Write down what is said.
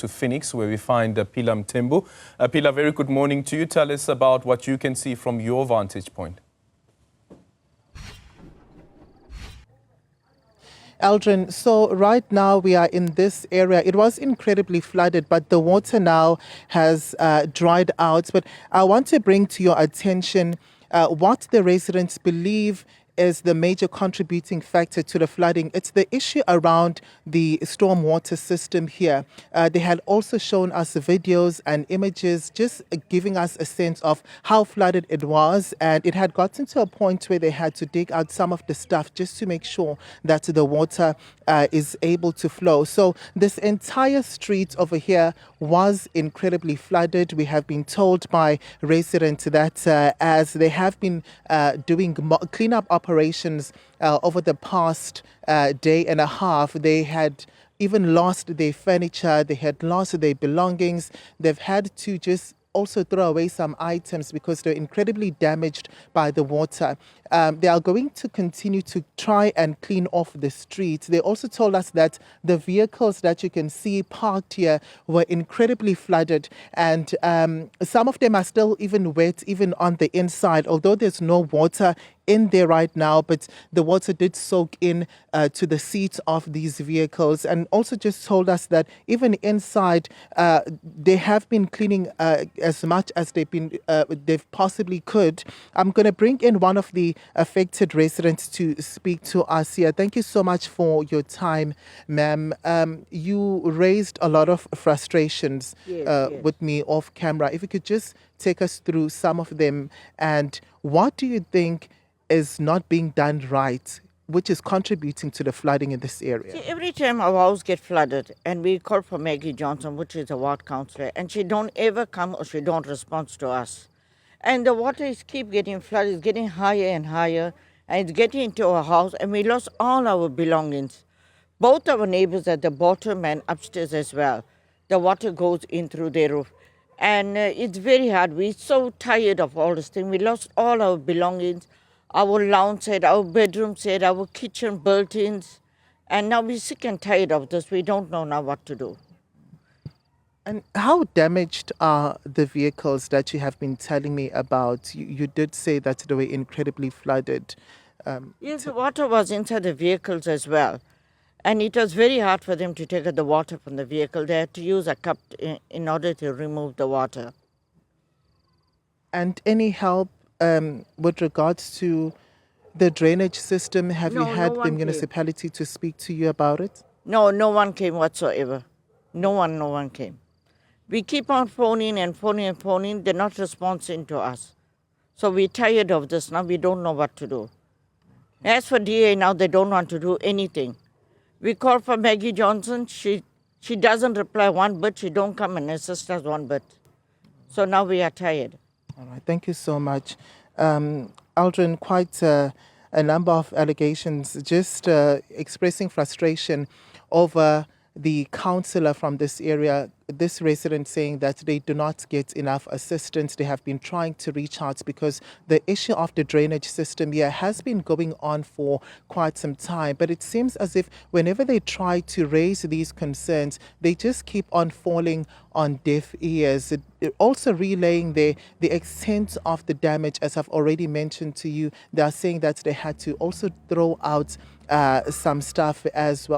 to Phoenix, where we find Phila Mthembu. Phila, very good morning to you. Tell us about what you can see from your vantage point. Aldrin, so right now we are in this area. It was incredibly flooded, but the water now has dried out. But I want to bring to your attention what the residents believe is the major contributing factor to the flooding. It's the issue around the stormwater system here. They had also shown us videos and images just giving us a sense of how flooded it was, and it had gotten to a point where they had to dig out some of the stuff just to make sure that the water is able to flow. So this entire street over here was incredibly flooded. We have been told by residents that as they have been doing cleanup operations over the past day and a half, they had even lost their furniture, they had lost their belongings. They've had to just also throw away some items because they're incredibly damaged by the water. They are going to continue to try and clean off the streets. They also told us that the vehicles that you can see parked here were incredibly flooded, and some of them are still even wet, even on the inside, although there's no water in there right now, but the water did soak in to the seats of these vehicles. And also just told us that even inside, they have been cleaning as much as they've possibly could. I'm going to bring in one of the affected residents to speak to us here. Thank you so much for your time, ma'am. You raised a lot of frustrations with me off camera. If you could just take us through some of them, and what do you think is not being done right, which is contributing to the flooding in this area? See, every time our house get flooded, and we call for Maggie Johnson, which is a ward councillor, and she don't ever come or she don't respond to us. And the water is keep getting flooded, it's getting higher and higher, and it's getting into our house, and we lost all our belongings. Both our neighbors at the bottom and upstairs as well. The water goes in through their roof. And it's very hard. We're so tired of all this thing. We lost all our belongings. Our lounge set, our bedroom set, our kitchen built-ins. And now we're sick and tired of this. We don't know now what to do. And how damaged are the vehicles that you have been telling me about? You did say that they were incredibly flooded. Yes, the water was inside the vehicles as well. And it was very hard for them to take the water from the vehicle. They had to use a cup in order to remove the water. And any help with regards to the drainage system? Have you had the municipality to speak to you about it? No, no one came whatsoever. No one came. We keep on phoning and phoning and phoning. They're not responding to us. So we're tired of this now. We don't know what to do. As for DA now, they don't want to do anything. We call for Maggie Johnson. She doesn't reply one bit. She don't come and assist us one bit. So now we are tired. All right, thank you so much. Aldrin, quite a number of allegations, just expressing frustration over the councillor from this area, this resident saying that they do not get enough assistance. They have been trying to reach out because the issue of the drainage system here has been going on for quite some time. But it seems as if whenever they try to raise these concerns, they just keep on falling on deaf ears. Also relaying the extent of the damage, as I've already mentioned to you, they are saying that they had to also throw out some stuff as well.